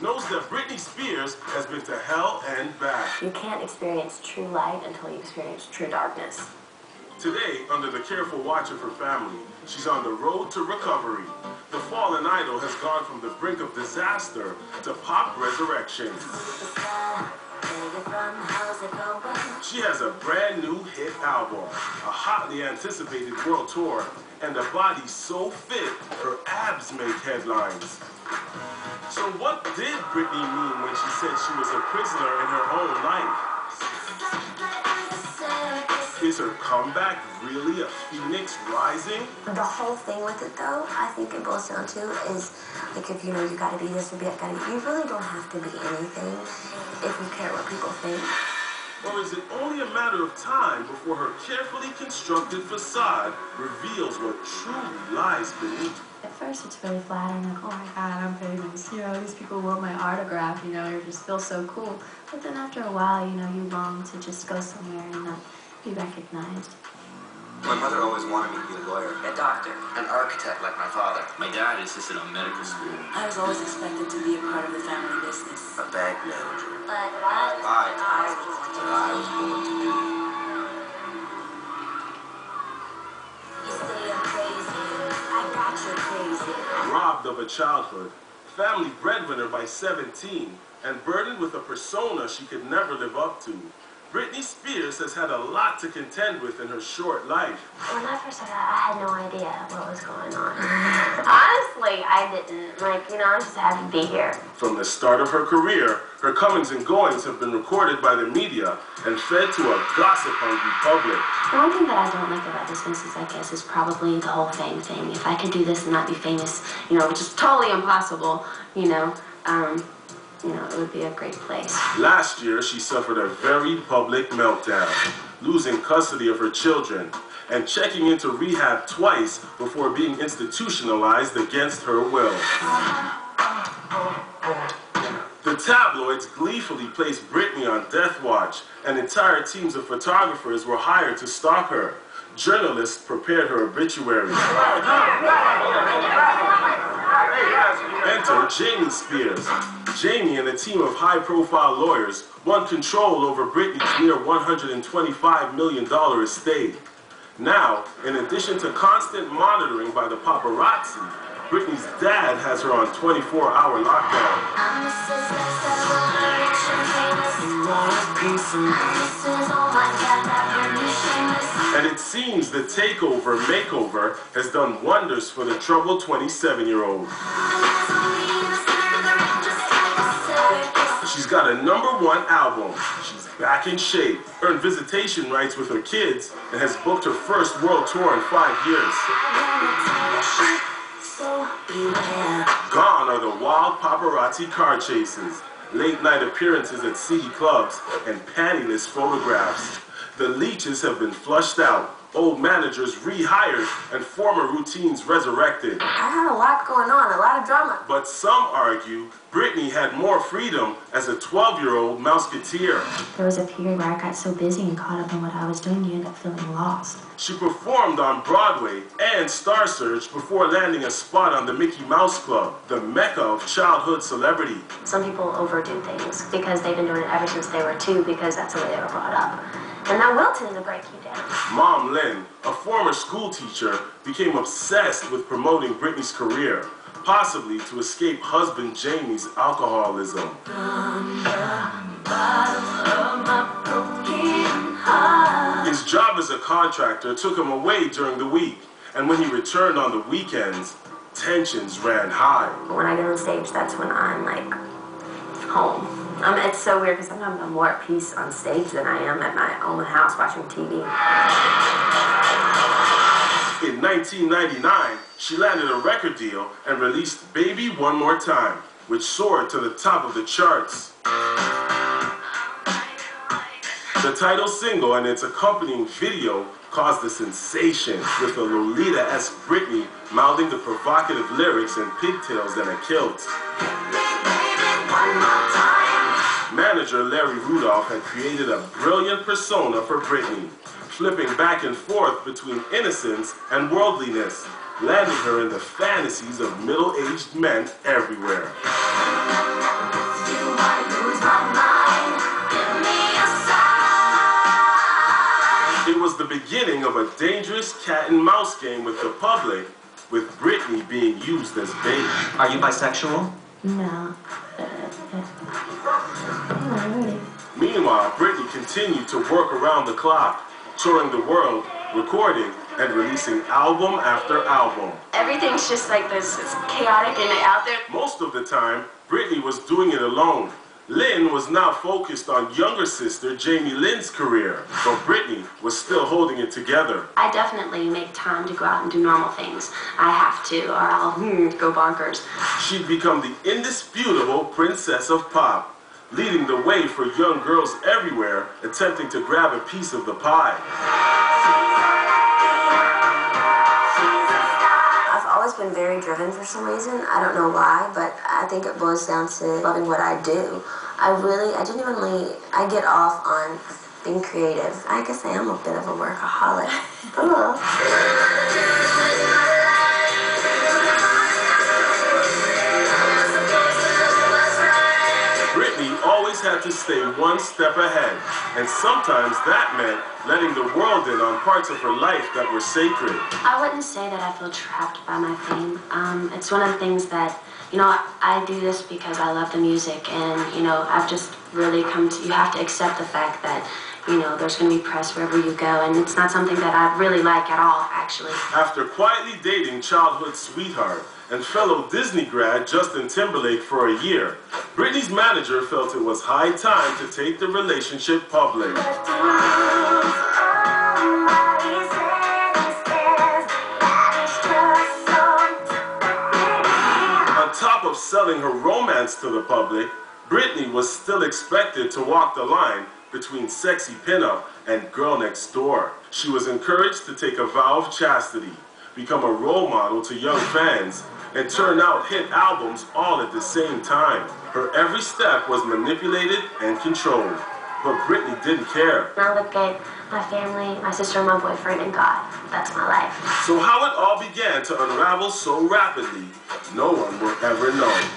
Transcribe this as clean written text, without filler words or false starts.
knows that Britney Spears has been to hell and back. You can't experience true light until you experience true darkness. Today, under the careful watch of her family, she's on the road to recovery. The fallen idol has gone from the brink of disaster to pop resurrection. She has a brand new hit album, a hotly anticipated world tour, and a body so fit, her abs make headlines. So what did Britney mean when she said she was a prisoner in her own life? Is her comeback really a phoenix rising? The whole thing with it, though, I think it boils down to is, like, if you know you gotta be this or you really don't have to be anything if you care what people think. Or is it only a matter of time before her carefully constructed facade reveals what truly lies beneath? At first, it's really flattering, like, oh my God, I'm famous. You know, these people want my autograph, you know, you just feel so cool. But then after a while, you know, you long to just go somewhere and not be recognized. My mother always wanted me to be a lawyer, a doctor, an architect like my father. My dad insisted on medical school. I was always expected to be a part of the family business. A bank manager. But I was born to be. You say I'm crazy. I got you crazy. Robbed of a childhood, family breadwinner by 17, and burdened with a persona she could never live up to, Britney Spears has had a lot to contend with in her short life. When I first started, I had no idea what was going on. Honestly, I didn't. Like, you know, I just had to be here. From the start of her career, her comings and goings have been recorded by the media and fed to a gossip-hungry public. The one thing that I don't like about this business, I guess, is probably the whole fame thing. If I could do this and not be famous, you know, which is totally impossible, you know, it would be a great place. Last year, she suffered a very public meltdown, losing custody of her children and checking into rehab twice before being institutionalized against her will. The tabloids gleefully placed Britney on death watch, and entire teams of photographers were hired to stalk her. Journalists prepared her obituary. Enter Jamie Spears. Jamie and a team of high-profile lawyers won control over Britney's near $125 million estate. Now, in addition to constant monitoring by the paparazzi, Britney's dad has her on 24-hour lockdown. And it seems the makeover has done wonders for the troubled 27-year-old. She's got a #1 album, she's back in shape, earned visitation rights with her kids, and has booked her first world tour in 5 years. Gone are the wild paparazzi car chases, late-night appearances at city clubs, and pantyless photographs. The leeches have been flushed out, old managers rehired, and former routines resurrected. I had a lot going on, a lot of drama. But some argue Britney had more freedom as a 12-year-old mouseketeer. There was a period where I got so busy and caught up in what I was doing, you end up feeling lost. She performed on Broadway and Star Search before landing a spot on the Mickey Mouse Club, the mecca of childhood celebrity. Some people overdo things because they've been doing it ever since they were 2 because that's the way they were brought up. And that will tend to break you down. Mom Lynn, a former school teacher, became obsessed with promoting Britney's career, possibly to escape husband Jamie's alcoholism. His job as a contractor took him away during the week, and when he returned on the weekends, tensions ran high. When I get on stage, that's when I'm like home. It's so weird because sometimes I'm more at peace on stage than I am at my own house watching TV. In 1999, she landed a record deal and released Baby One More Time, which soared to the top of the charts. The title single and its accompanying video caused a sensation, with a Lolita-esque Britney mouthing the provocative lyrics in pigtails and a kilt. Manager Larry Rudolph had created a brilliant persona for Britney, flipping back and forth between innocence and worldliness, landing her in the fantasies of middle-aged men everywhere. dangerous cat and mouse game with the public, with Britney being used as bait. Are you bisexual? No. Meanwhile, Britney continued to work around the clock, touring the world, recording and releasing album after album. Everything's just like this. It's chaotic and out there. Most of the time, Britney was doing it alone. Lynn was now focused on younger sister Jamie Lynn's career, but Britney was still holding it together. I definitely make time to go out and do normal things. I have to, or I'll go bonkers. She'd become the indisputable princess of pop, leading the way for young girls everywhere attempting to grab a piece of the pie. I've always been very driven for some reason. I don't know why, but I think it boils down to loving what I do. I get off on being creative. I guess I am a bit of a workaholic. Britney always had to stay one step ahead, and sometimes that meant letting the world in on parts of her life that were sacred. I wouldn't say that I feel trapped by my fame. It's one of the things that, I do this because I love the music, and, I've just really come to, you have to accept the fact that, there's going to be press wherever you go, and it's not something that I really like at all, actually. After quietly dating childhood sweetheart and fellow Disney grad Justin Timberlake for a year, Britney's manager felt it was high time to take the relationship public. On top of selling her romance to the public, Britney was still expected to walk the line between sexy pinup and girl next door. She was encouraged to take a vow of chastity, become a role model to young fans, and turn out hit albums all at the same time. Her every step was manipulated and controlled, but Britney didn't care. I look at my family, my sister, my boyfriend, and God. That's my life. So how it all began to unravel so rapidly, no one will ever know.